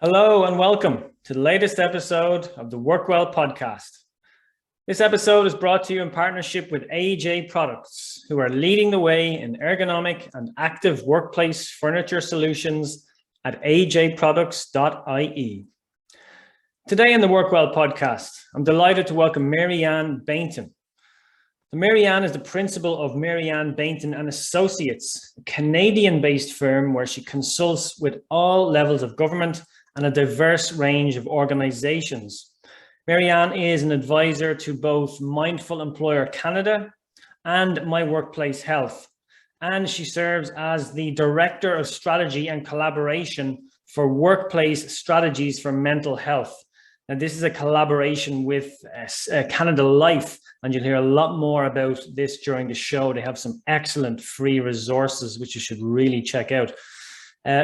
Hello and welcome to the latest episode of the Workwell podcast. This episode is brought to you in partnership with AJ Products, who are leading the way in ergonomic and active workplace furniture solutions at ajproducts.ie. Today in the Workwell podcast, I'm delighted to welcome Mary Ann Baynton. Mary Ann is the principal of Mary Ann Baynton and Associates, a Canadian-based firm where she consults with all levels of government and a diverse range of organizations. Mary Ann is an advisor to both Mindful Employer Canada and My Workplace Health, and she serves as the Director of Strategy and Collaboration for Workplace Strategies for Mental Health. Now, this is a collaboration with Canada Life, and you'll hear a lot more about this during the show. They have some excellent free resources, which you should really check out.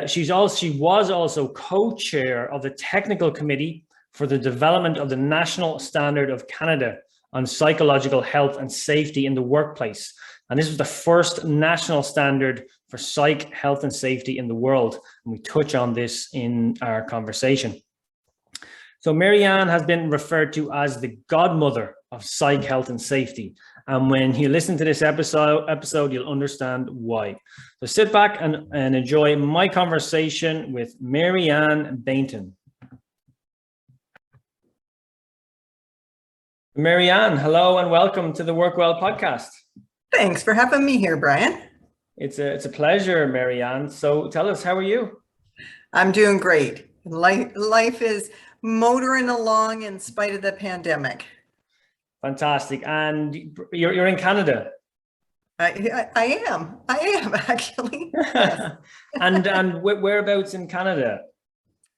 She was also co-chair of the Technical Committee for the Development of the National Standard of Canada on Psychological Health and Safety in the Workplace. And this was the first national standard for psych health and safety in the world. And we touch on this in our conversation. So Mary Ann has been referred to as the godmother of psych health and safety. And when you listen to this episode, you'll understand why. So sit back and enjoy my conversation with Mary Ann Baynton. Mary Ann, hello and welcome to the Workwell podcast. Thanks for having me here, Brian. It's a pleasure, Mary Ann. So tell us, how are you? I'm doing great. Life is motoring along in spite of the pandemic. Fantastic. And you're in Canada? I am actually. and whereabouts in Canada?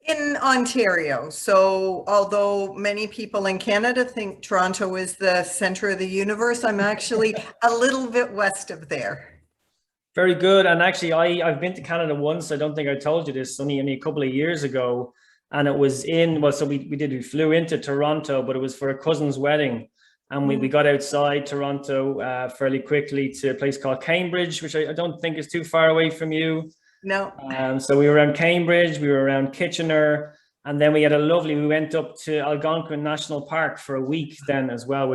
In Ontario. So although many people in Canada think Toronto is the center of the universe, I'm actually a little bit west of there. Very good. And actually, I've been to Canada once. I don't think I told you this, only a couple of years ago. And it was we flew into Toronto, but it was for a cousin's wedding. And we got outside Toronto fairly quickly to a place called Cambridge, which I don't think is too far away from you. No. So we were around Cambridge, we were around Kitchener, and then we went up to Algonquin National Park for a week then as well,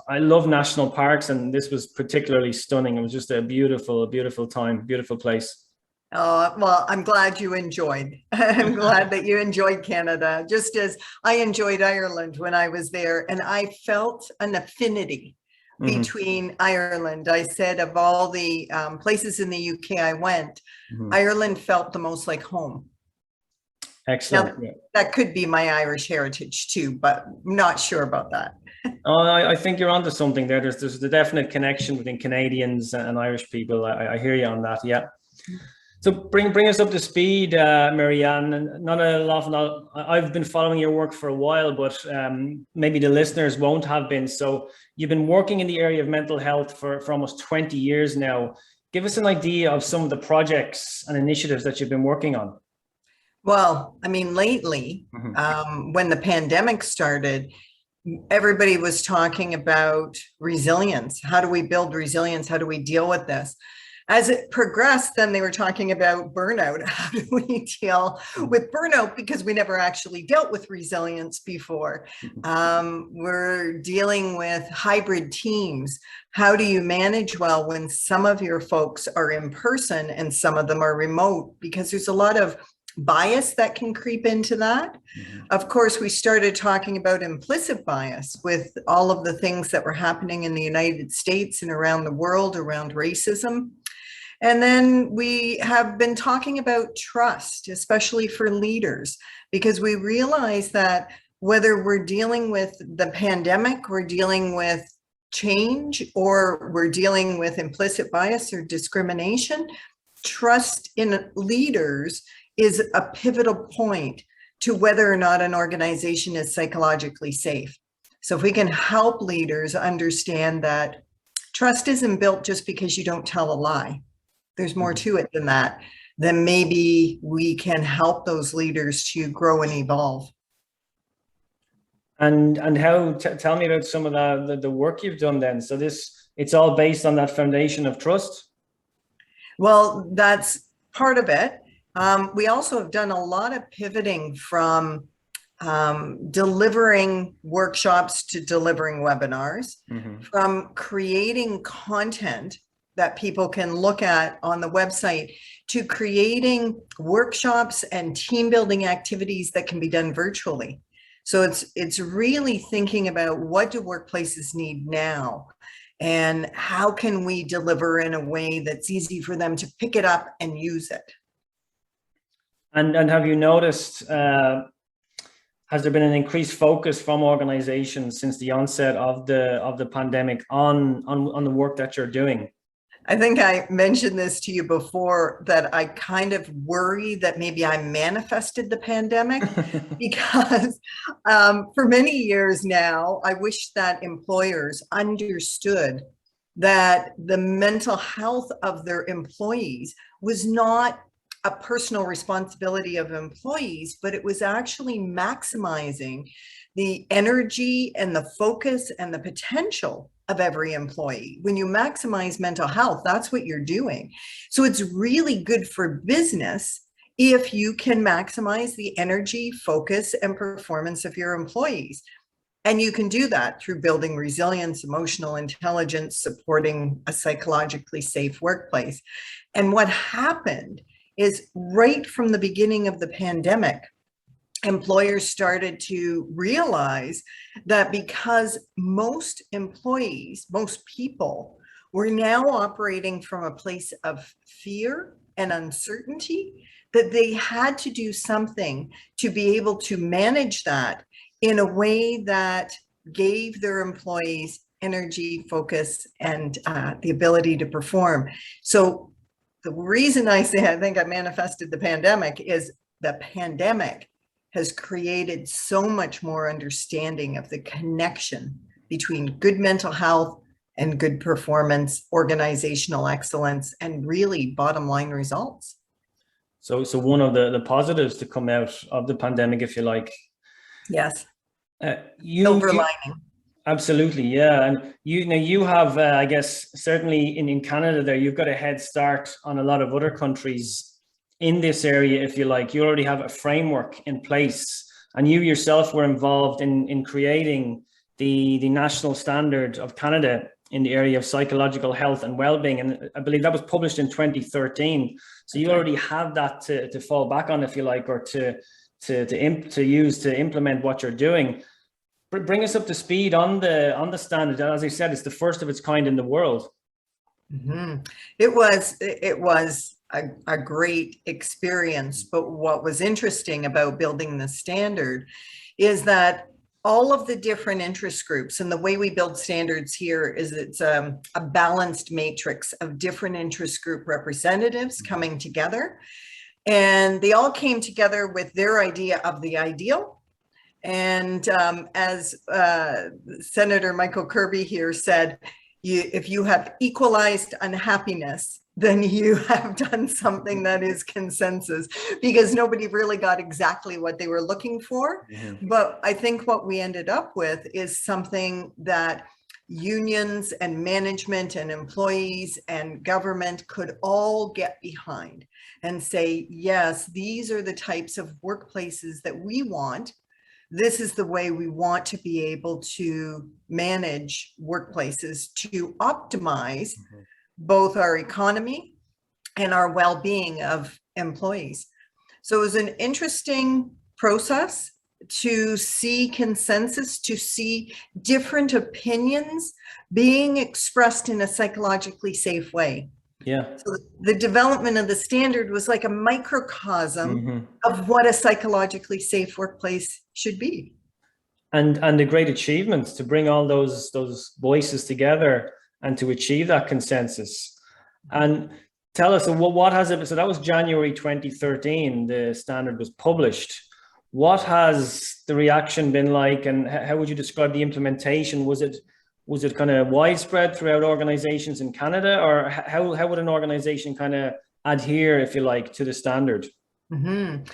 I love national parks, and this was particularly stunning. It was just a beautiful, beautiful time, beautiful place. Well, I'm glad you enjoyed. I'm glad that you enjoyed Canada, just as I enjoyed Ireland when I was there. And I felt an affinity between Ireland. I said of all the places in the UK I went, Ireland felt the most like home. Excellent. Now, that could be my Irish heritage too, but I'm not sure about that. I think you're onto something there. There's the definite connection between Canadians and Irish people. I hear you on that. Yeah. So bring us up to speed, Mary Ann. I've been following your work for a while, but maybe the listeners won't have been. So you've been working in the area of mental health for almost 20 years now. Give us an idea of some of the projects and initiatives that you've been working on. Well, I mean, lately, when the pandemic started, everybody was talking about resilience. How do we build resilience? How do we deal with this? As it progressed, then they were talking about burnout. How do we deal with burnout? Because we never actually dealt with resilience before. We're dealing with hybrid teams. How do you manage well when some of your folks are in person and some of them are remote? Because there's a lot of bias that can creep into that. Of course, we started talking about implicit bias with all of the things that were happening in the United States and around the world around racism. And then we have been talking about trust, especially for leaders, because we realize that whether we're dealing with the pandemic, we're dealing with change, or we're dealing with implicit bias or discrimination, trust in leaders is a pivotal point to whether or not an organization is psychologically safe. So if we can help leaders understand that trust isn't built just because you don't tell a lie, there's more to it than that, then maybe we can help those leaders to grow and evolve. And how, tell me about some of the work you've done then. So it's all based on that foundation of trust? Well, that's part of it. We also have done a lot of pivoting from delivering workshops to delivering webinars, from creating content that people can look at on the website to creating workshops and team building activities that can be done virtually. So it's really thinking about what do workplaces need now and how can we deliver in a way that's easy for them to pick it up and use it. And have you noticed, has there been an increased focus from organizations since the onset of the pandemic on the work that you're doing? I think I mentioned this to you before, that I kind of worry that maybe I manifested the pandemic because for many years now, I wish that employers understood that the mental health of their employees was not a personal responsibility of employees, but it was actually maximizing the energy and the focus and the potential of every employee. When you maximize mental health, that's what you're doing. So it's really good for business if you can maximize the energy, focus, and performance of your employees. And you can do that through building resilience, emotional intelligence, supporting a psychologically safe workplace. And what happened is right from the beginning of the pandemic, employers started to realize that because most employees, most people were now operating from a place of fear and uncertainty, that they had to do something to be able to manage that in a way that gave their employees energy, focus, and the ability to perform. So the reason I say I think I manifested the pandemic is the pandemic has created so much more understanding of the connection between good mental health and good performance, organizational excellence, and really bottom line results. So one of the positives to come out of the pandemic, if you like. Yes. Silver lining. Absolutely, yeah. And you have, I guess, certainly in Canada there, you've got a head start on a lot of other countries in this area, if you like. You already have a framework in place, and you yourself were involved in creating the national standard of Canada in the area of psychological health and well-being. And I believe that was published in 2013. So you already have that to fall back on, if you like, or to use to implement what you're doing. Bring us up to speed on the standard. As I said, it's the first of its kind in the world. Mm-hmm. It was a great experience. But what was interesting about building the standard is that all of the different interest groups, and the way we build standards here is it's a balanced matrix of different interest group representatives coming together. And they all came together with their idea of the ideal. And as Senator Michael Kirby here said, if you have equalized unhappiness, then you have done something that is consensus, because nobody really got exactly what they were looking for. Mm-hmm. But I think what we ended up with is something that unions and management and employees and government could all get behind and say, yes, these are the types of workplaces that we want. This is the way we want to be able to manage workplaces to optimize mm-hmm. both our economy and our well-being of employees. So it was an interesting process to see consensus, to see different opinions being expressed in a psychologically safe way. Yeah. So the development of the standard was like a microcosm mm-hmm. of what a psychologically safe workplace should be. And the great achievements to bring all those voices together and to achieve that consensus. And tell us, what has it, so that was January 2013, the standard was published. What has the reaction been like, and how would you describe the implementation? Was it kind of widespread throughout organizations in Canada, or how would an organization kind of adhere, if you like, to the standard? Mm-hmm.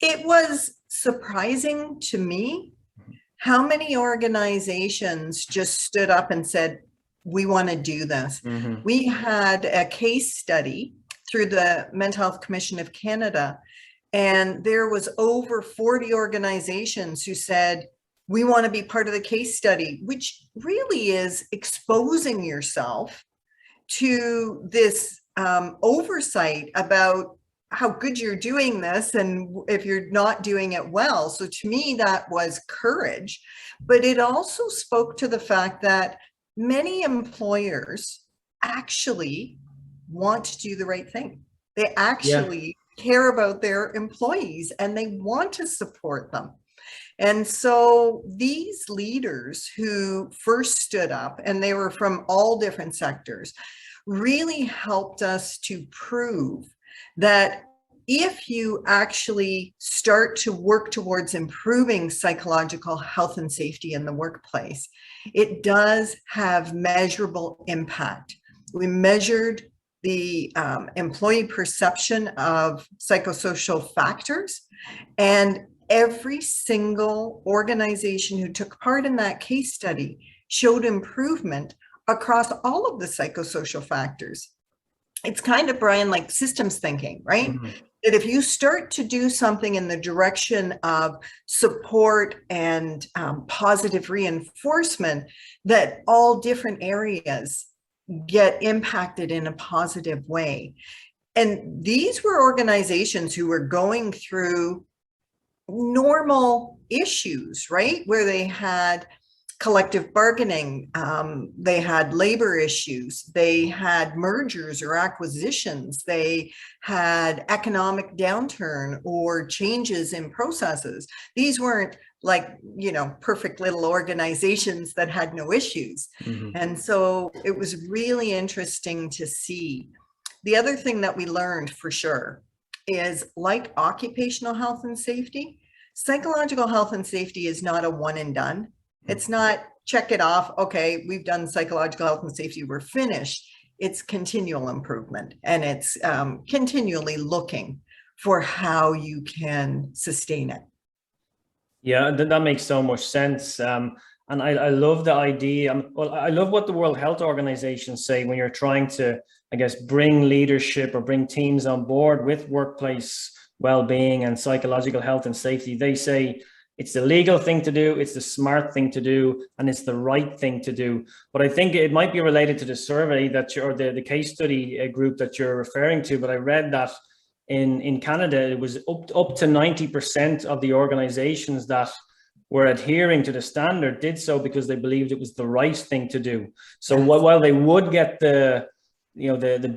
It was surprising to me how many organizations just stood up and said, we want to do this. Mm-hmm. We had a case study through the Mental Health Commission of Canada. And there was over 40 organizations who said, we want to be part of the case study, which really is exposing yourself to this oversight about how good you're doing this and if you're not doing it well. So to me, that was courage, but it also spoke to the fact that many employers actually want to do the right thing. They actually care about their employees and they want to support them. And so these leaders who first stood up, and they were from all different sectors, really helped us to prove that if you actually start to work towards improving psychological health and safety in the workplace, it does have measurable impact. We measured the employee perception of psychosocial factors, and every single organization who took part in that case study showed improvement across all of the psychosocial factors. It's kind of, Brian, like systems thinking, right? Mm-hmm. That if you start to do something in the direction of support and positive reinforcement, that all different areas get impacted in a positive way. And these were organizations who were going through normal issues, right? Where they had collective bargaining, they had labor issues, they had mergers or acquisitions, they had economic downturn or changes in processes. These weren't like, you know, perfect little organizations that had no issues. Mm-hmm. And so it was really interesting to see. The other thing that we learned for sure is, like occupational health and safety, psychological health and safety is not a one and done. It's not check it off. Okay, we've done psychological health and safety, we're finished. It's continual improvement, and it's continually looking for how you can sustain it. Yeah, that makes so much sense. And I love the idea. Well, I love what the World Health Organization say when you're trying to, I guess, bring leadership or bring teams on board with workplace well-being and psychological health and safety. They say it's the legal thing to do, it's the smart thing to do, and it's the right thing to do. But I think it might be related to the survey that you're, the case study group that you're referring to. But I read that in Canada, it was up to 90% of the organizations that were adhering to the standard did so because they believed it was the right thing to do. So while they would get the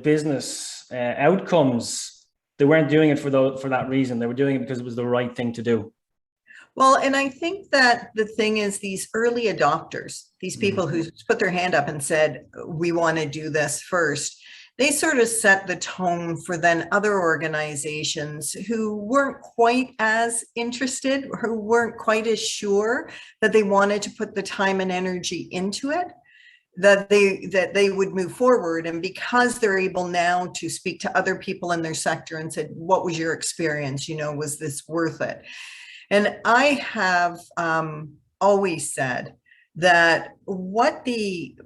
business outcomes, they weren't doing it for that reason. They were doing it because it was the right thing to do. Well, and I think that the thing is, these early adopters, these people who put their hand up and said, we want to do this first, they sort of set the tone for then other organizations who weren't quite as interested, who weren't quite as sure that they wanted to put the time and energy into it, that they would move forward. And because they're able now to speak to other people in their sector and said, what was your experience? You know, was this worth it? And I have always said that what the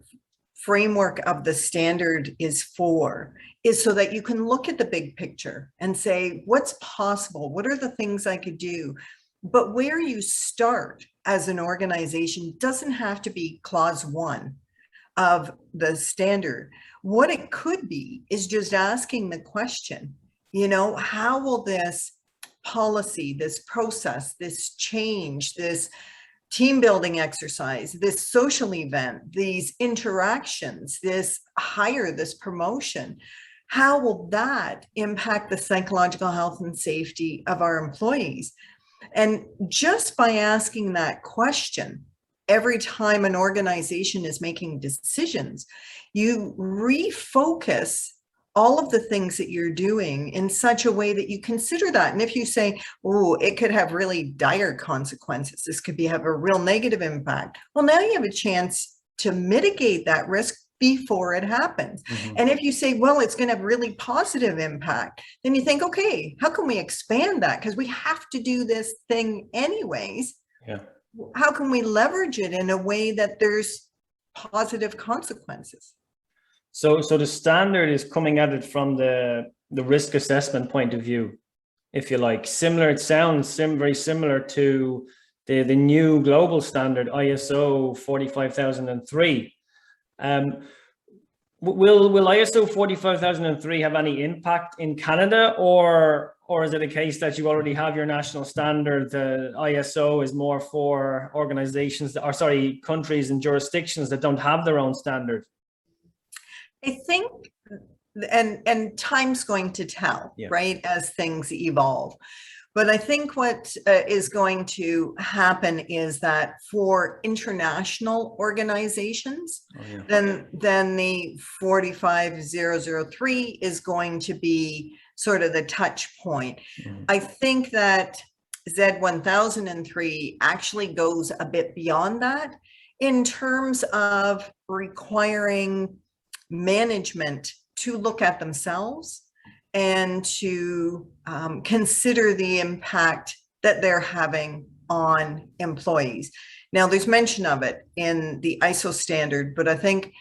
framework of the standard is for is so that you can look at the big picture and say, what's possible? What are the things I could do? But where you start as an organization doesn't have to be clause 1 of the standard. What it could be is just asking the question, you know, how will this policy, this process, this change, this team building exercise, this social event, these interactions, this hire, this promotion, how will that impact the psychological health and safety of our employees? And just by asking that question, every time an organization is making decisions, you refocus all of the things that you're doing in such a way that you consider that. And if you say, oh, it could have really dire consequences, this could have a real negative impact. Well, now you have a chance to mitigate that risk before it happens. And if you say, well, it's going to have really positive impact, then you think, okay, how can we expand that? Because we have to do this thing anyways. Yeah. How can we leverage it in a way that there's positive consequences? So the standard is coming at it from the the risk assessment point of view, if you like. Similar, it sounds very similar to the new global standard, ISO 45003. Will ISO 45003 have any impact in Canada, or is it a case that you already have your national standard? The ISO is more for organizations that, or sorry, countries and jurisdictions that don't have their own standard? I think, and time's going to tell, right, as things evolve. But I think what is going to happen is that for international organizations, then the 45003 is going to be sort of the touch point. I think that Z1003 actually goes a bit beyond that in terms of requiring management to look at themselves and to consider the impact that they're having on employees. Now, there's mention of it in the ISO standard, but I think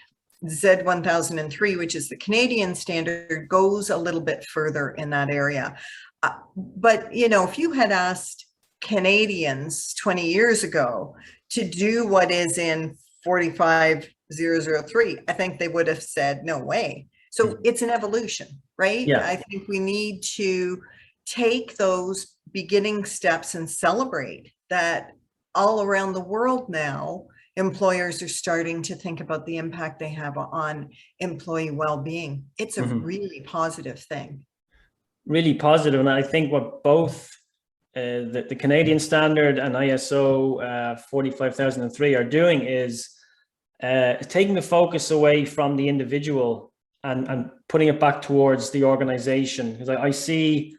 Z1003, which is the Canadian standard, goes a little bit further in that area. But, you know, if you had asked Canadians 20 years ago to do what is in 45003, I think they would have said, no way. So it's an evolution, right? Yeah. I think we need to take those beginning steps and celebrate that all around the world now, employers are starting to think about the impact they have on employee well-being. It's a really positive thing. Really positive. And I think what both the Canadian standard and ISO 45003 are doing is taking the focus away from the individual and putting it back towards the organization. Because I see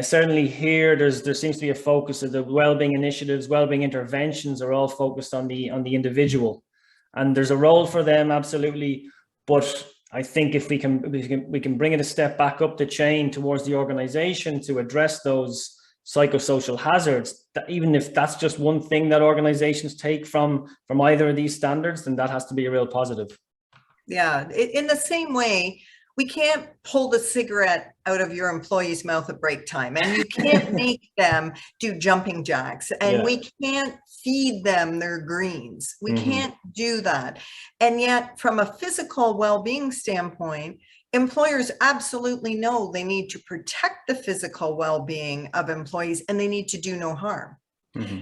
certainly here, there seems to be a focus of the well-being initiatives, well-being interventions are all focused on the individual, and there's a role for them, absolutely. But I think if we can bring it a step back up the chain towards the organization to address those psychosocial hazards, that even if that's just one thing that organizations take from either of these standards, then that has to be a real positive. Yeah, in the same way, we can't pull the cigarette out of your employee's mouth at break time, and you can't make them do jumping jacks, and we can't feed them their greens. We can't do that. And yet, from a physical well-being standpoint, employers absolutely know they need to protect the physical well-being of employees, and they need to do no harm.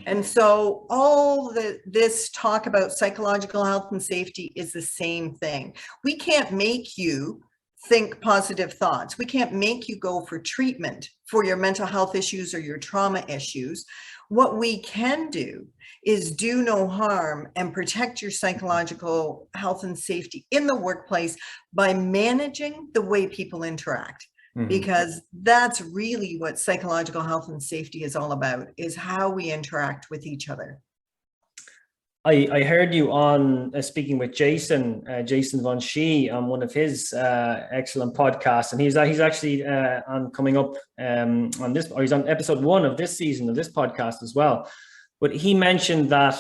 And so all this talk about psychological health and safety is the same thing. We can't make you think positive thoughts. We can't make you go for treatment for your mental health issues or your trauma issues. What we can do is do no harm and protect your psychological health and safety in the workplace by managing the way people interact. Because that's really what psychological health and safety is all about, is how we interact with each other. I heard you on speaking with Jason Von Schie on one of his excellent podcasts, and he's actually on coming up on this, or he's on episode 1 of this season of this podcast as well. But he mentioned that,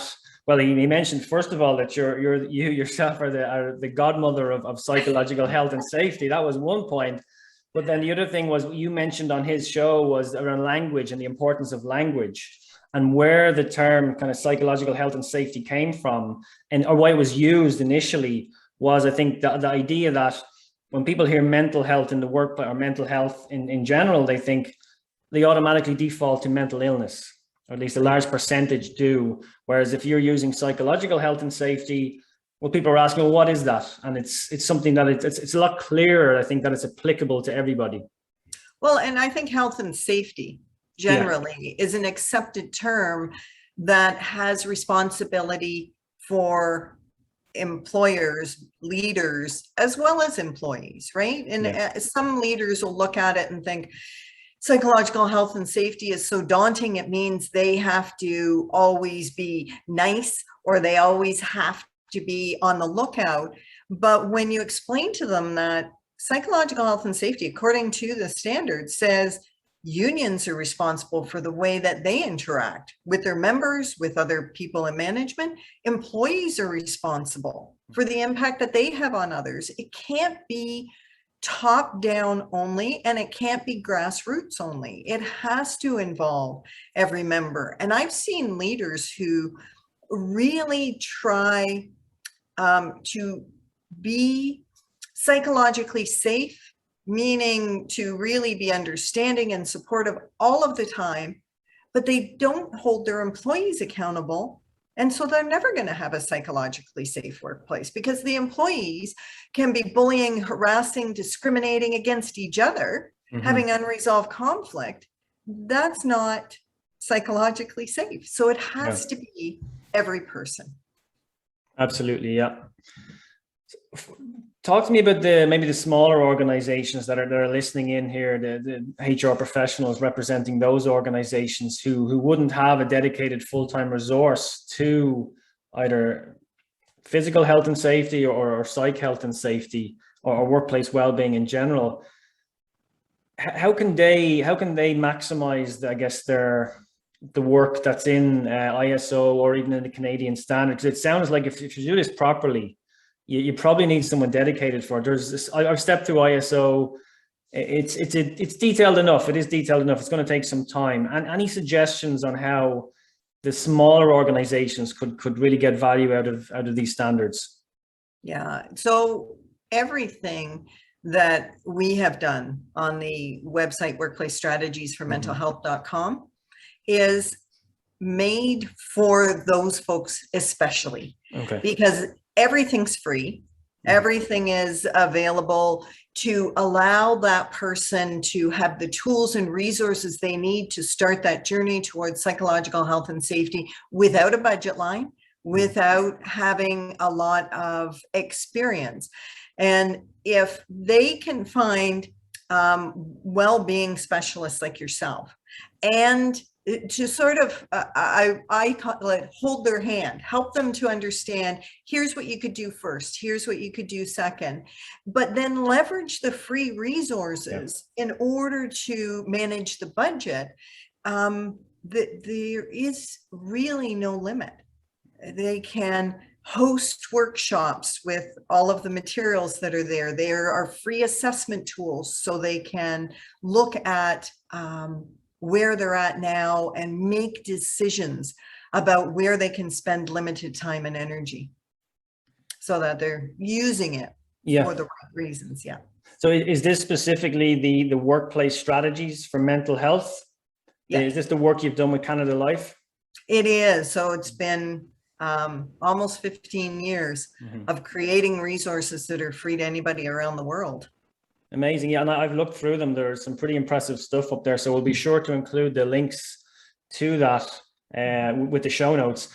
well, he mentioned first of all that you yourself are the godmother of psychological health and safety. That was one point. But then the other thing was, you mentioned on his show was around language and the importance of language, and where the term kind of psychological health and safety came from, and or why it was used initially was, I think, the idea that when people hear mental health in the workplace or mental health in general, they automatically default to mental illness, or at least a large percentage do. Whereas if you're using psychological health and safety, well, people are asking, well, what is that? And it's something that it's a lot clearer, I think, that it's applicable to everybody. Well, and I think health and safety generally is an accepted term that has responsibility for employers, leaders, as well as employees, right? And some leaders will look at it and think psychological health and safety is so daunting, it means they have to always be nice, or they always have to be on the lookout. But when you explain to them that psychological health and safety, according to the standard, says unions are responsible for the way that they interact with their members, with other people in management, employees are responsible for the impact that they have on others. It can't be top down only, and it can't be grassroots only. It has to involve every member. And I've seen leaders who really try to be psychologically safe, meaning to really be understanding and supportive all of the time, but they don't hold their employees accountable. And so they're never going to have a psychologically safe workplace, because the employees can be bullying, harassing, discriminating against each other, having unresolved conflict. That's not psychologically safe. So it has to be every person. Absolutely, yeah. Talk to me about maybe the smaller organizations that are listening in here, the HR professionals representing those organizations who wouldn't have a dedicated full-time resource to either physical health and safety or psych health and safety or workplace well-being in general. How can they maximize, I guess, the work that's in ISO or even in the Canadian standards? It sounds like if you do this properly, you probably need someone dedicated for it. There's this, I've stepped through ISO. It's detailed enough. It is detailed enough. It's going to take some time. And any suggestions on how the smaller organizations could really get value out of these standards? Yeah. So everything that we have done on the website workplace strategies for mentalhealth.com is made for those folks especially. Okay. Because everything's free. Everything is available to allow that person to have the tools and resources they need to start that journey towards psychological health and safety without a budget line, without having a lot of experience. And if they can find well-being specialists like yourself, and to sort of, I call it hold their hand, help them to understand, here's what you could do first, here's what you could do second, but then leverage the free resources in order to manage the budget. There is really no limit. They can host workshops with all of the materials that are there. There are free assessment tools so they can look at where they're at now and make decisions about where they can spend limited time and energy so that they're using it for the right reasons. Yeah. So is this specifically the workplace strategies for mental health? Yeah. Is this the work you've done with Canada Life? It is. So it's been almost 15 years of creating resources that are free to anybody around the world. Amazing. Yeah, and I've looked through them. There's some pretty impressive stuff up there. So we'll be sure to include the links to that with the show notes.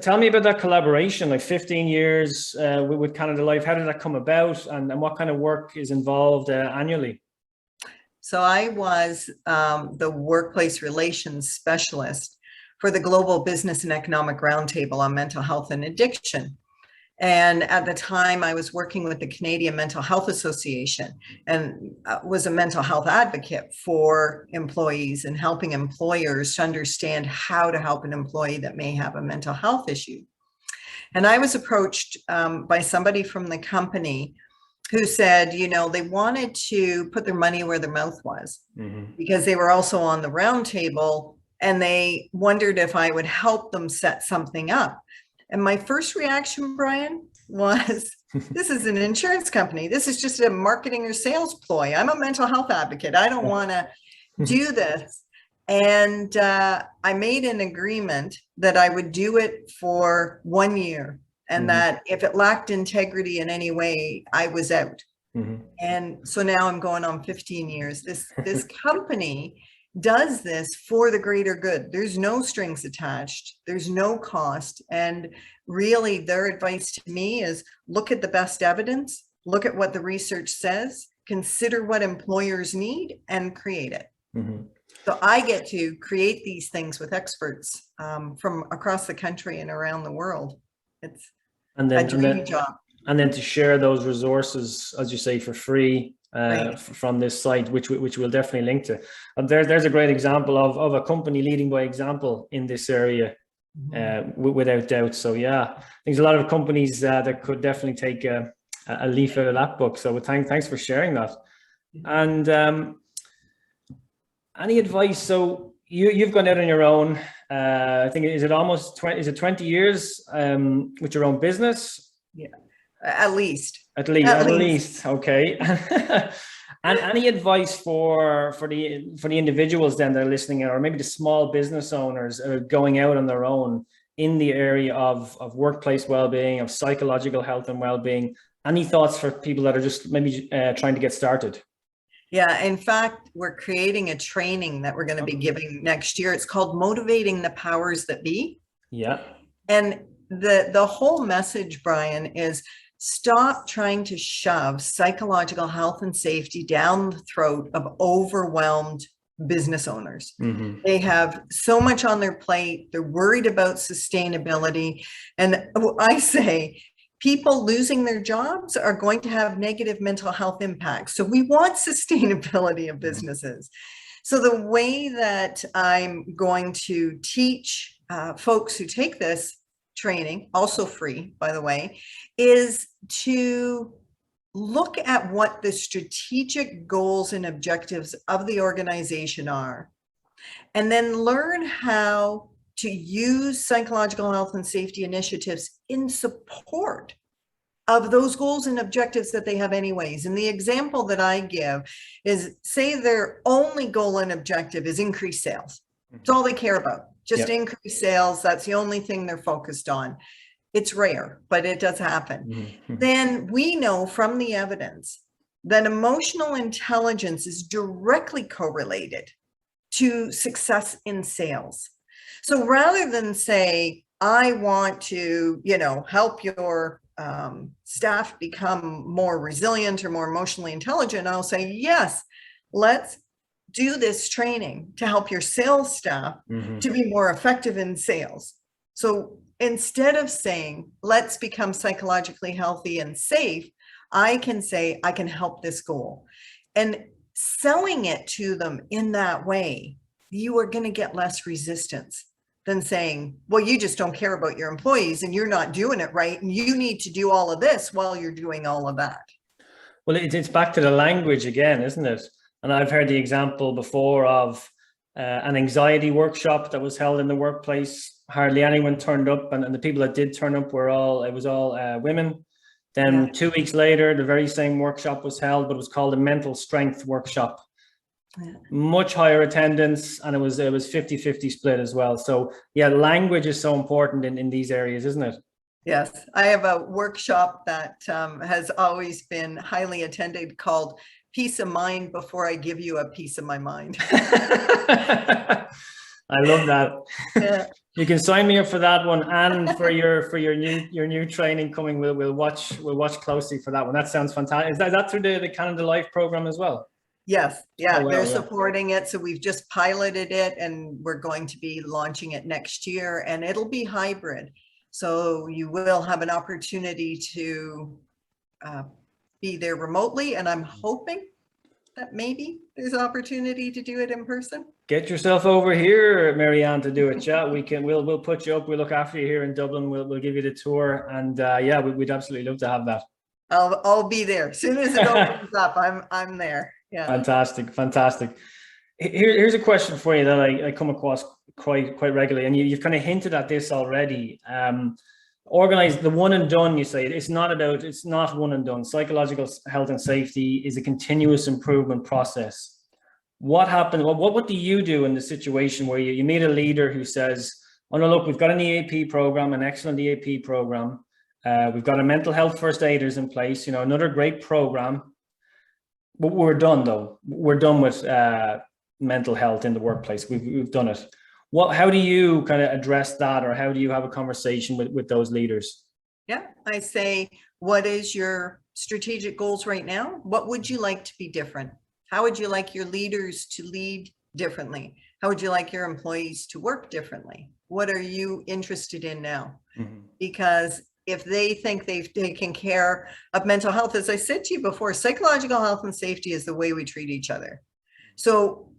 Tell me about that collaboration, like 15 years with Canada Life. How did that come about, and what kind of work is involved annually? So I was the workplace relations specialist for the Global Business and Economic Roundtable on Mental Health and Addiction. And at the time I was working with the Canadian Mental Health Association and was a mental health advocate for employees and helping employers to understand how to help an employee that may have a mental health issue. And I was approached by somebody from the company who said, you know, they wanted to put their money where their mouth was because they were also on the roundtable, and they wondered if I would help them set something up. And my first reaction, Brian, was, this is an insurance company. This is just a marketing or sales ploy. I'm a mental health advocate. I don't want to do this. And I made an agreement that I would do it for 1 year, and that if it lacked integrity in any way, I was out. And so now I'm going on 15 years. This company does this for the greater good. There's no strings attached. There's no cost. And really their advice to me is look at the best evidence, look at what the research says, consider what employers need, and create it. So I get to create these things with experts from across the country and around the world. It's a dream job. And then to share those resources, as you say, for free, from this site, which we'll definitely link to. And there's a great example of a company leading by example in this area, without doubt. So yeah, there's a lot of companies that could definitely take a leaf out of that book. So thanks for sharing that. And any advice? So you've gone out on your own. I think, is it almost 20? Is it 20 years with your own business? Yeah, at least. At least. Okay. And any advice for the individuals then that are listening, or maybe the small business owners that are going out on their own in the area of workplace well-being, of psychological health and well-being? Any thoughts for people that are just maybe trying to get started? Yeah, in fact, we're creating a training that we're going to be giving next year. It's called Motivating the Powers That Be. Yeah. And the whole message, Brian, is stop trying to shove psychological health and safety down the throat of overwhelmed business owners. Mm-hmm. They have so much on their plate. They're worried about sustainability. And I say, people losing their jobs are going to have negative mental health impacts. So we want sustainability of businesses. So the way that I'm going to teach folks who take this training, also free, by the way, is to look at what the strategic goals and objectives of the organization are, and then learn how to use psychological health and safety initiatives in support of those goals and objectives that they have anyways. And the example that I give is, say their only goal and objective is increase sales. It's all they care about, just increase sales. That's the only thing they're focused on. It's rare, but it does happen. Mm-hmm. Then we know from the evidence that emotional intelligence is directly correlated to success in sales. So rather than say, I want to, help your staff become more resilient or more emotionally intelligent, I'll say, yes, let's do this training to help your sales staff to be more effective in sales. So instead of saying, let's become psychologically healthy and safe, I can say, I can help this goal. And selling it to them in that way, you are going to get less resistance than saying, well, you just don't care about your employees and you're not doing it right, and you need to do all of this while you're doing all of that. Well, it's back to the language again, isn't it? And I've heard the example before of an anxiety workshop that was held in the workplace. Hardly anyone turned up, and the people that did turn up were all women. Then 2 weeks later, the very same workshop was held, but it was called a mental strength workshop. Yeah. Much higher attendance, and it was 50-50 split as well. So yeah, language is so important in these areas, isn't it? Yes, I have a workshop that has always been highly attended called Peace of Mind Before I Give You a Piece of My Mind. I love that. Yeah. You can sign me up for that one, and for your new training coming. We'll watch closely for that one. That sounds fantastic. Is that through the Canada Life program as well? Yes. Yeah, they're supporting it. So we've just piloted it, and we're going to be launching it next year, and it'll be hybrid. So you will have an opportunity to be there remotely, and I'm hoping that maybe there's an opportunity to do it in person. Get yourself over here, Mary Ann, to do it. Yeah, we'll put you up. We'll look after you here in Dublin. We'll give you the tour, and we'd absolutely love to have that. I'll be there as soon as it opens up. I'm there. Yeah. Fantastic. Here's a question for you that I come across quite regularly, and you've kind of hinted at this already. Organize the one and done. You say it's not one and done. Psychological health and safety is a continuous improvement process. What happened? What do you do in the situation where you meet a leader who says, "Oh no, look, we've got an EAP program, an excellent EAP program. We've got a mental health first aiders in place. Another great program. But we're done though. We're done with mental health in the workplace. We've done it." How do you kind of address that, or how do you have a conversation with those leaders? Yeah, I say, what is your strategic goals right now? What would you like to be different? How would you like your leaders to lead differently? How would you like your employees to work differently? What are you interested in now? Mm-hmm. Because if they think they've taken care of mental health, as I said to you before, psychological health and safety is the way we treat each other. So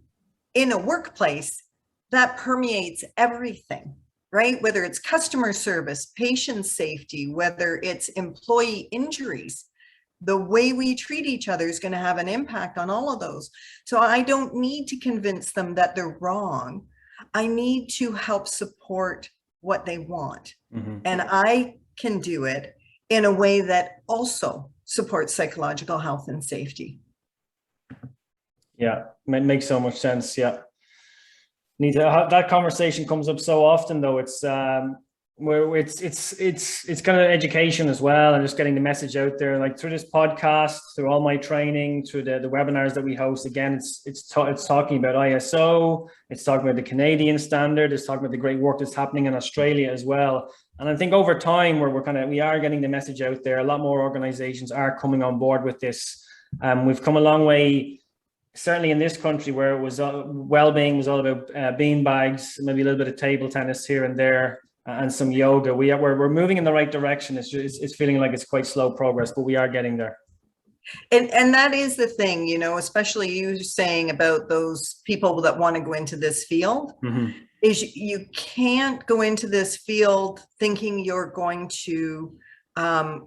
in a workplace, that permeates everything, right? Whether it's customer service, patient safety, whether it's employee injuries, The way we treat each other is going to have an impact on all of those. So I don't need to convince them that they're wrong. I need to help support what they want. And I can do it in a way that also supports psychological health and safety. Yeah, it makes so much sense. Yeah. Need to have that conversation comes up so often though. It's where it's kind of education as well, and just getting the message out there, like through this podcast, through all my training, through the webinars that we host. Again, it's talking about ISO, it's talking about the Canadian standard, it's talking about the great work that's happening in Australia as well. And I think over time we are getting the message out there. A lot more organizations are coming on board with this. We've come a long way, certainly in this country, where it was well-being was all about bean bags, maybe a little bit of table tennis here and there, and some yoga. We're moving in the right direction. It's feeling like it's quite slow progress, but we are getting there. And that is the thing, you know, especially you saying about those people that want to go into this field, is you can't go into this field thinking you're going to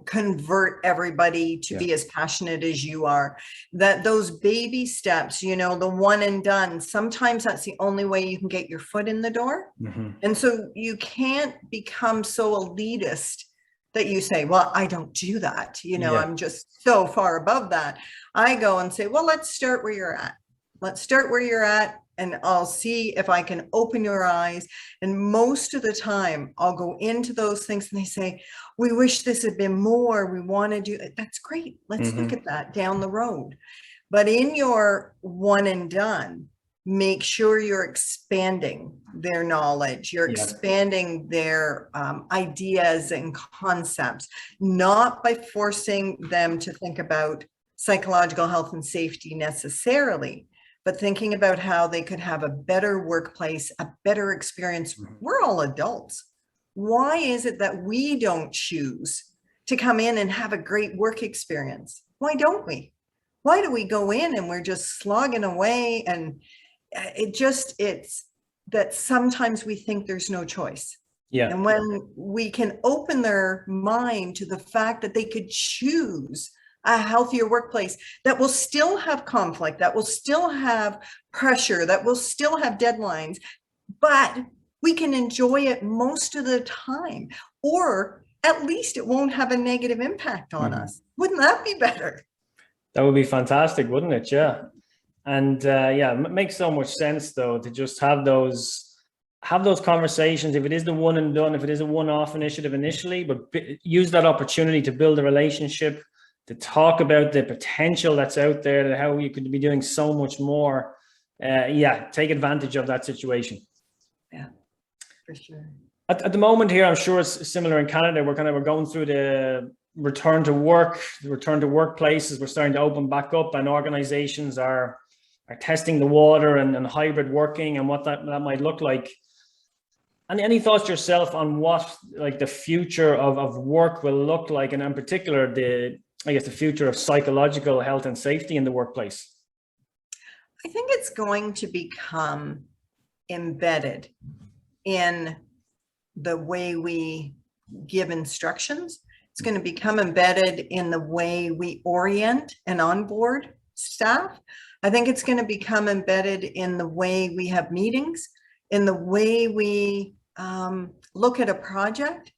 convert everybody to be as passionate as you are. That those baby steps, you know, the one and done, sometimes that's the only way you can get your foot in the door. And so you can't become so elitist that you say, well, I don't do that. You know, I'm just so far above that. I go and say, well, let's start where you're at. Let's start where you're at. And I'll see if I can open your eyes. And most of the time I'll go into those things and they say, we wish this had been more. We want to do it. That's great. Let's look at that down the road. But in your one and done, make sure you're expanding their knowledge. You're expanding their ideas and concepts, not by forcing them to think about psychological health and safety necessarily, but thinking about how they could have a better workplace, a better experience. We're all adults. Why is it that we don't choose to come in and have a great work experience? Why don't we? Why do we go in and we're just slogging away? And it's that sometimes we think there's no choice. And when we can open their mind to the fact that they could choose a healthier workplace that will still have conflict, that will still have pressure, that will still have deadlines, but we can enjoy it most of the time, or at least it won't have a negative impact on us. Wouldn't that be better? That would be fantastic, wouldn't it? Yeah. And it makes so much sense though, to just have those conversations. If it is the one and done, if it is a one-off initiative initially, but use that opportunity to build a relationship, to talk about the potential that's out there, that how you could be doing so much more. Take advantage of that situation. Yeah, for sure. At the moment here, I'm sure it's similar in Canada. We're going through the return to work, the return to workplaces. We're starting to open back up, and organizations are testing the water and hybrid working and what that might look like. Any thoughts yourself on what like the future of work will look like, and in particular the future of psychological health and safety in the workplace? I think it's going to become embedded in the way we give instructions. It's going to become embedded in the way we orient and onboard staff. I think it's going to become embedded in the way we have meetings, in the way we look at a project,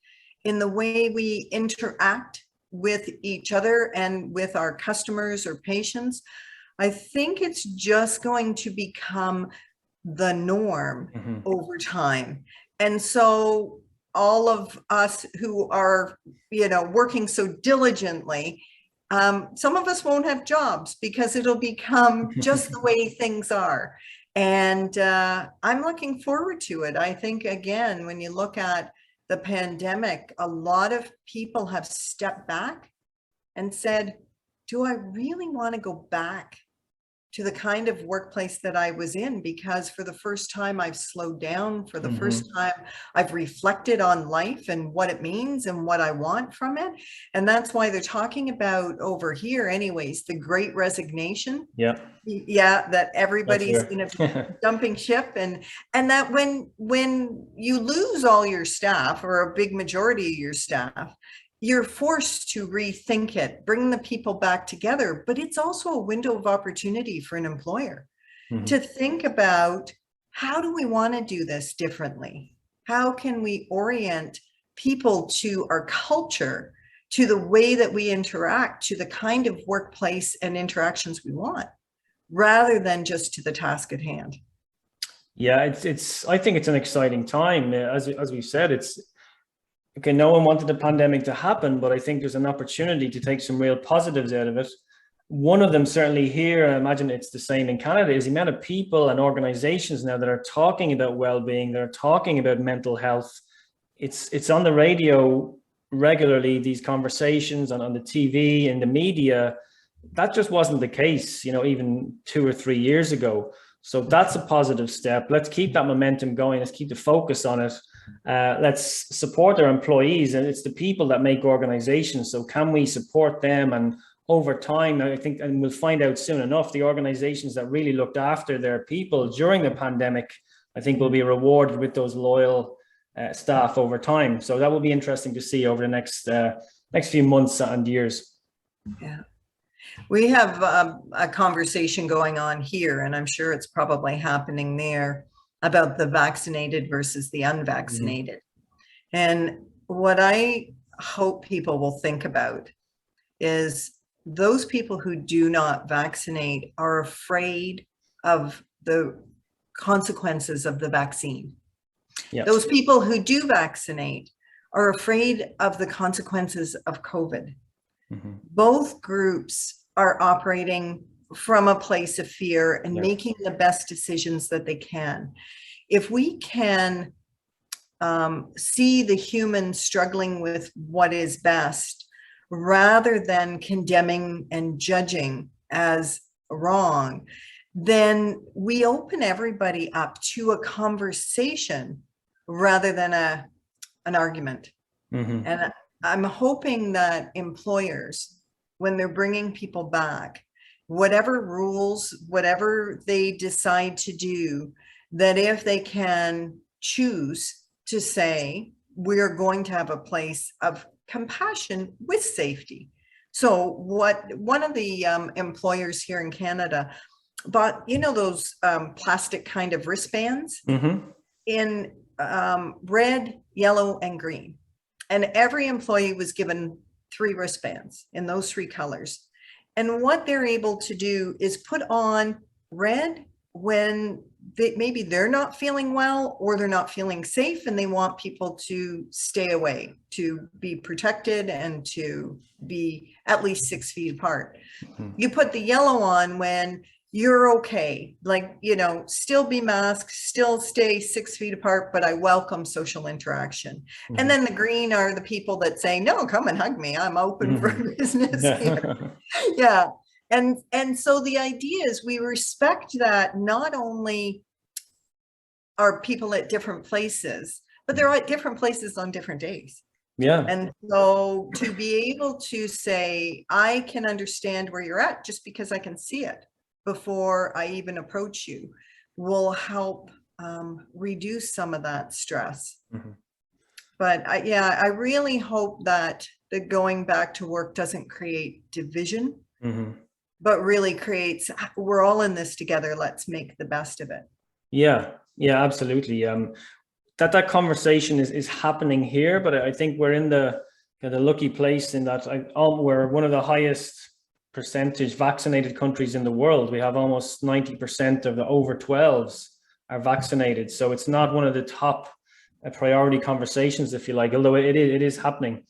in the way we interact with each other and with our customers or patients. I think it's just going to become the norm over time. And so all of us who are, working so diligently, some of us won't have jobs because it'll become just the way things are. And I'm looking forward to it. I think, again, when you look at the pandemic, a lot of people have stepped back and said, do I really want to go back to the kind of workplace that I was in? Because for the first time, I've slowed down. For the first time, I've reflected on life and what it means and what I want from it. And that's why they're talking about over here anyways, the great resignation. That everybody's going to be dumping ship, and that when you lose all your staff or a big majority of your staff, you're forced to rethink it, bring the people back together, but it's also a window of opportunity for an employer to think about, how do we want to do this differently? How can we orient people to our culture, to the way that we interact, to the kind of workplace and interactions we want, rather than just to the task at hand? Yeah, I think it's an exciting time. As we've said, it's okay. No one wanted the pandemic to happen, but I think there's an opportunity to take some real positives out of it. One of them, certainly here, I imagine it's the same in Canada, is the amount of people and organizations now that are talking about well-being, they're talking about mental health. It's on the radio regularly, these conversations, and on the TV, in the media. That just wasn't the case, even 2 or 3 years ago. So that's a positive step. Let's keep that momentum going. Let's keep the focus on it. Let's support our employees, and it's the people that make organizations. So can we support them? And over time, I think, and we'll find out soon enough, the organizations that really looked after their people during the pandemic, I think, will be rewarded with those loyal staff over time. So that will be interesting to see over the next few months and years. Yeah. We have a conversation going on here, and I'm sure it's probably happening there, about the vaccinated versus the unvaccinated. And what I hope people will think about is those people who do not vaccinate are afraid of the consequences of the vaccine. Yes. Those people who do vaccinate are afraid of the consequences of COVID. Both groups are operating from a place of fear and making the best decisions that they can. If we can see the human struggling with what is best, rather than condemning and judging as wrong, then we open everybody up to a conversation rather than an argument. And I'm hoping that employers, when they're bringing people back, whatever rules, whatever they decide to do, that if they can choose to say, we're going to have a place of compassion with safety. So one of the employers here in Canada bought, those plastic kind of wristbands in red, yellow, and green. And every employee was given 3 wristbands in those 3 colors. And what they're able to do is put on red when maybe they're not feeling well, or they're not feeling safe, and they want people to stay away, to be protected, and to be at least 6 feet apart. You put the yellow on when you're okay, still be masked, still stay 6 feet apart, but I welcome social interaction. And then the green are the people that say, no, come and hug me, I'm open for business here. Yeah. And so the idea is we respect that not only are people at different places, but they're at different places on different days. Yeah. And so to be able to say, I can understand where you're at just because I can see it before I even approach you, will help reduce some of that stress. But I really hope that the going back to work doesn't create division, but really creates, we're all in this together, let's make the best of it. Yeah, absolutely. That conversation is happening here, but I think we're in the lucky place in that we're one of the highest percentage vaccinated countries in the world. We have almost 90% of the over 12s are vaccinated. So it's not one of the top priority conversations, if you like, although it is happening.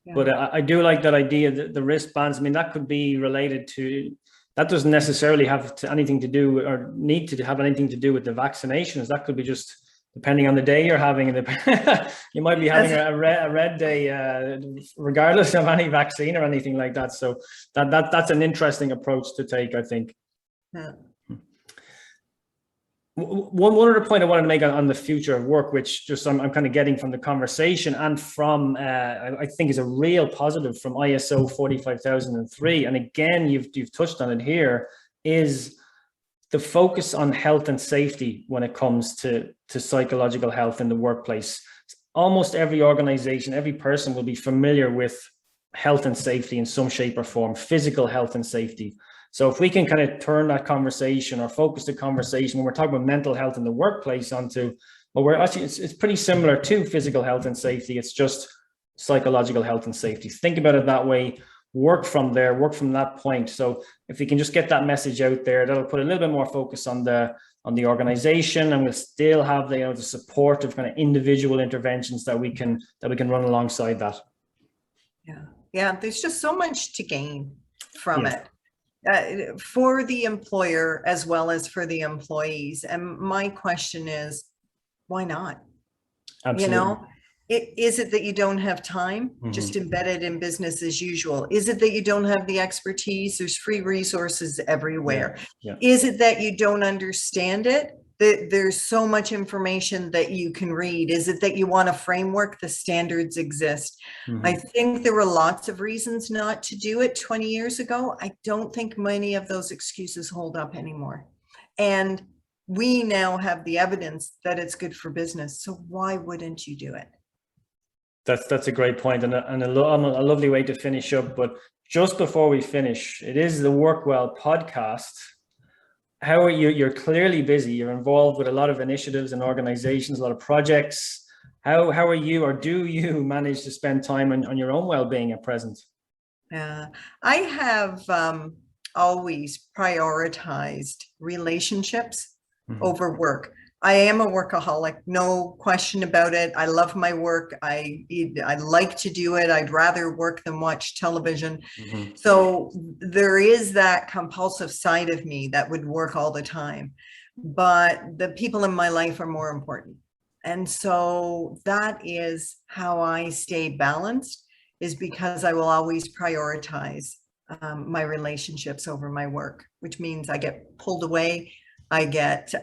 Yeah. But I do like that idea that the wristbands, I mean, that could be related to, that doesn't necessarily have anything to do or need to have anything to do with the vaccinations. That could be just depending on the day you're having. You might be having a red day, regardless of any vaccine or anything like that. So that's an interesting approach to take, I think. Yeah. One other point I wanted to make on the future of work, which just I'm kind of getting from the conversation and from, I think is a real positive from ISO 45003. And again, you've touched on it here, is the focus on health and safety when it comes to psychological health in the workplace. almost every organization, every person will be familiar with health and safety in some shape or form, physical health and safety. So if we can kind of turn that conversation or focus the conversation when we're talking about mental health in the workplace onto, well, we're actually, it's pretty similar to physical health and safety. It's just psychological health and safety. Think about it that way, work from there, work from that point. So if we can just get that message out there, that'll put a little bit more focus on the organization, and we'll still have the support of kind of individual interventions that we can run alongside that. Yeah, there's just so much to gain from it for the employer as well as for the employees. And my question is, why not? Absolutely. Is it that you don't have time? Just embed it in business as usual? Is it that you don't have the expertise? There's free resources everywhere. Is it that you don't understand it? There's so much information that you can read. Is it that you want a framework? The standards exist. I think there were lots of reasons not to do it 20 years ago. I don't think many of those excuses hold up anymore. And we now have the evidence that it's good for business. So why wouldn't you do it? That's a great point, and a lovely way to finish up. But just before we finish, it is the Work Well podcast. How are you? You're clearly busy. You're involved with a lot of initiatives and organizations, a lot of projects. How are you, or do you manage to spend time on your own well-being at present? I have always prioritized relationships over work. I am a workaholic, no question about it. I love my work. I like to do it. I'd rather work than watch television. So there is that compulsive side of me that would work all the time, but the people in my life are more important. And so that is how I stay balanced, is because I will always prioritize my relationships over my work, which means I get pulled away. I get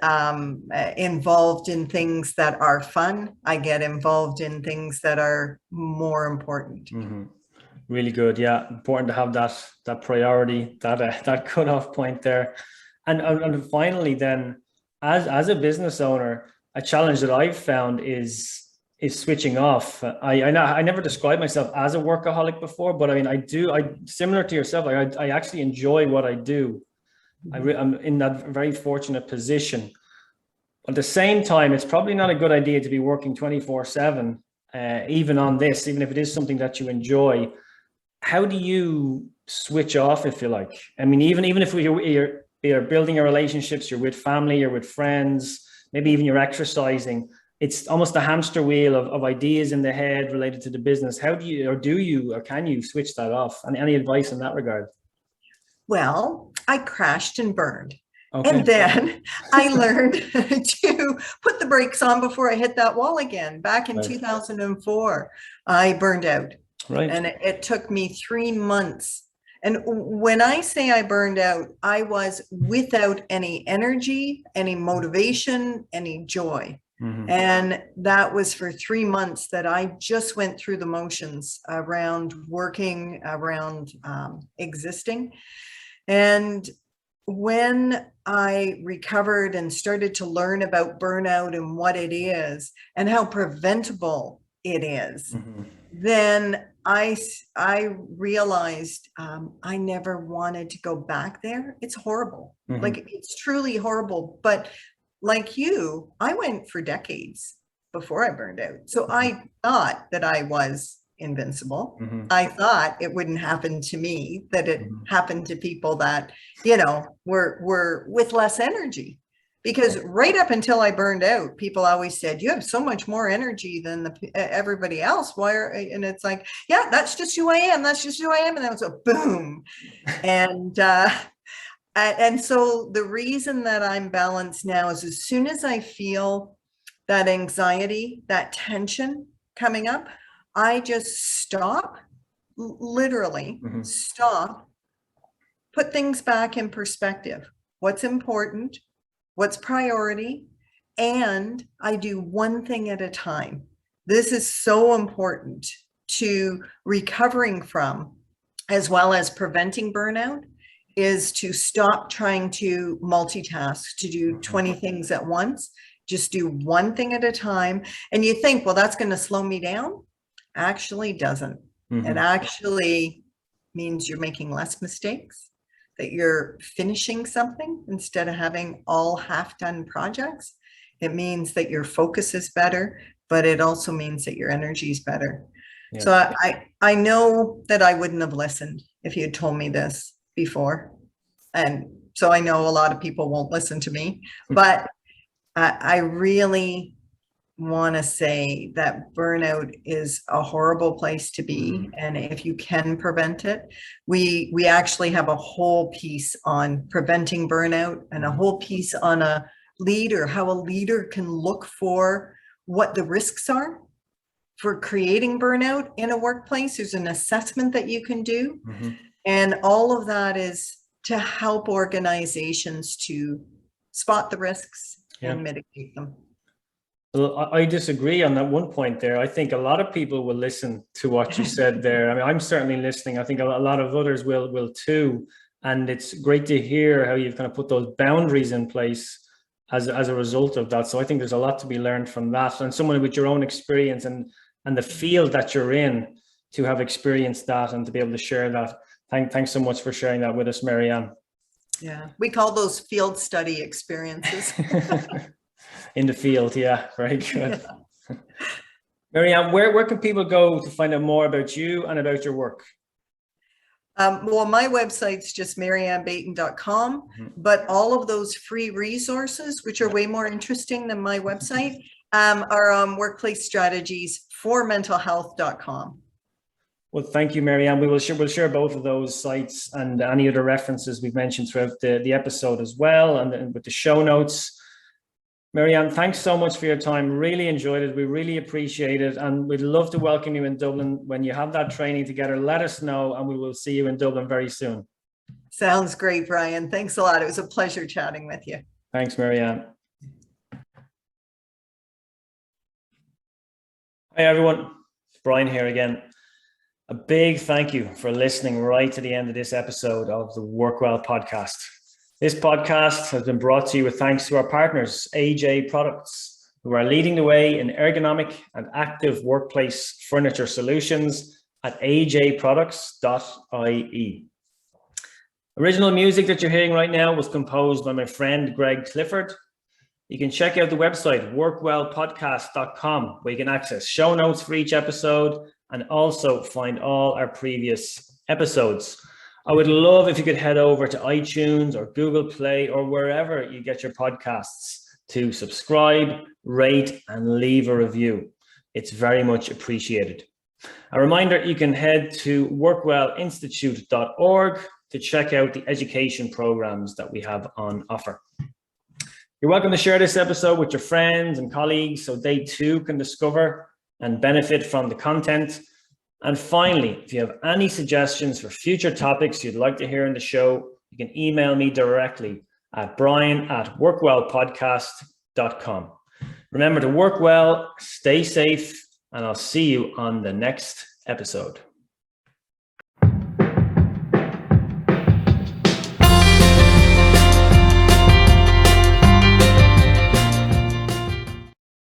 involved in things that are fun. I get involved in things that are more important. Really good. Yeah, important to have that priority, that cutoff point there. And finally, then, as a business owner, a challenge that I've found is switching off. I never described myself as a workaholic before, but I mean, I similar to yourself. I actually enjoy what I do. I'm in that very fortunate position. At the same time, it's probably not a good idea to be working 24/7, even on this, even if it is something that you enjoy. How do you switch off, if you like? I mean, even if you're building your relationships, you're with family, you're with friends, maybe even you're exercising, it's almost a hamster wheel of ideas in the head related to the business. How do you, or can you switch that off? And any advice in that regard? Well, I crashed and burned. Okay. And then I learned to put the brakes on before I hit that wall again. Back in 2004, I burned out. Right. And it took me 3 months. And when I say I burned out, I was without any energy, any motivation, any joy. And that was for 3 months that I just went through the motions around working, around existing. And when I recovered and started to learn about burnout and what it is and how preventable it is, then I realized I never wanted to go back there. It's horrible. Like, it's truly horrible. But like you, I went for decades before I burned out. So I thought that I was invincible. I thought it wouldn't happen to me, that it happened to people that, were with less energy. Because right up until I burned out, people always said, you have so much more energy than everybody else. And it's like, yeah, that's just who I am. That's just who I am. And then it was a boom. And so the reason that I'm balanced now is, as soon as I feel that anxiety, that tension coming up, I just stop, literally stop, put things back in perspective. What's important? What's priority? And I do one thing at a time. This is so important to recovering from, as well as preventing burnout, is to stop trying to multitask, to do 20 things at once, Just do one thing at a time. And you think, well, that's going to slow me down. Actually doesn't. It actually means you're making less mistakes, that you're finishing something instead of having all half-done projects. It means that your focus is better, but it also means that your energy is better. Yeah. So I know that I wouldn't have listened if you had told me this before. And so I know a lot of people won't listen to me, but I really want to say that burnout is a horrible place to be. And if you can prevent it, we actually have a whole piece on preventing burnout and a whole piece on a leader, how a leader can look for what the risks are for creating burnout in a workplace. There's an assessment that you can do. And all of that is to help organizations to spot the risks and mitigate them. Well, I disagree on that one point there. I think a lot of people will listen to what you said there. I mean, I'm certainly listening. I think a lot of others will too. And it's great to hear how you've kind of put those boundaries in place as a result of that. So I think there's a lot to be learned from that. And someone with your own experience and the field that you're in to have experienced that and to be able to share that. Thanks so much for sharing that with us, Mary Ann. Yeah, we call those field study experiences. In the field, yeah, very good. Yeah. Mary Ann, where can people go to find out more about you and about your work? Well, my website's just maryannbaynton.com, but all of those free resources, which are way more interesting than my website, are on workplacestrategiesformentalhealth.com. Well, thank you, Mary Ann. We'll share both of those sites and any other references we've mentioned throughout the episode as well, and with the show notes. Mary Ann, thanks so much for your time. Really enjoyed it. We really appreciate it. And we'd love to welcome you in Dublin. When you have that training together, let us know and we will see you in Dublin very soon. Sounds great, Brian. Thanks a lot. It was a pleasure chatting with you. Thanks, Mary Ann. Hi, everyone. Brian here again. A big thank you for listening right to the end of this episode of the Work Well podcast. This podcast has been brought to you with thanks to our partners, AJ Products, who are leading the way in ergonomic and active workplace furniture solutions at ajproducts.ie. Original music that you're hearing right now was composed by my friend, Greg Clifford. You can check out the website, workwellpodcast.com, where you can access show notes for each episode and also find all our previous episodes. I would love if you could head over to iTunes or Google Play or wherever you get your podcasts to subscribe, rate, and leave a review. It's very much appreciated. A reminder, you can head to workwellinstitute.org to check out the education programs that we have on offer. You're welcome to share this episode with your friends and colleagues so they too can discover and benefit from the content. And finally, if you have any suggestions for future topics you'd like to hear in the show, you can email me directly at brian@workwellpodcast.com. Remember to work well, stay safe, and I'll see you on the next episode.